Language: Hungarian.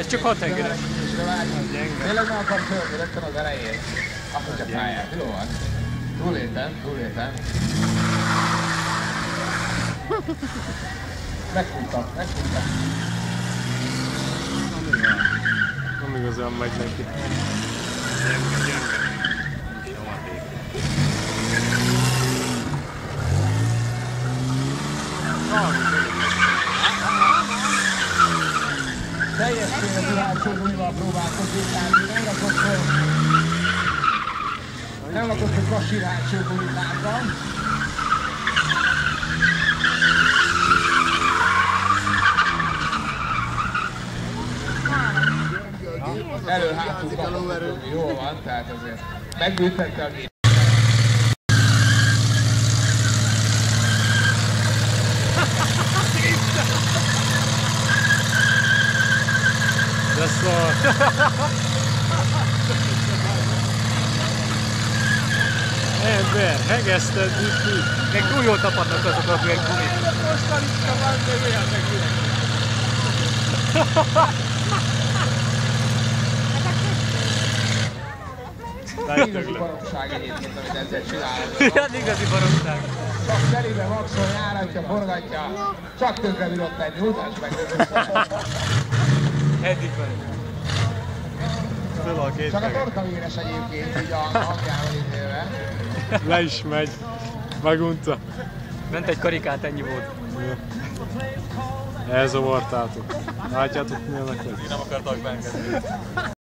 Ez csak 6 hengeres. Tényleg meg akar törni rögtön az elején. Akkor csak pályát. Jó van. Túléltem. Megfuttam. Nem igazán megy neki. Teljes méretű hátsó gumival próbálkozik, tehát nem lakott, hogy kassír hátsó gumit lábban. Elő-hátul kapott, jól van, tehát azért megbűntette a gép. De szar! Ember, hegeszted itt. Még túl jól tapadnak azok a gumit. Mostan itt a van, de olyan megülnek. Igazi baromság egyébként, amit ezzel csinálod. Igen, igazi baromság. Csak cserébe maxol, járatja, forgatja, csak tönkre bírott lenni, mutasd meg Eddig van. Föl a két csak a hege. torka véres egyébként, így a hangjával ítélve. Le is megy. Megunta. Ment egy karikát, ennyi volt. Elzavartátok. Látjátok, milyenek lesz? Nem akartak beengedni.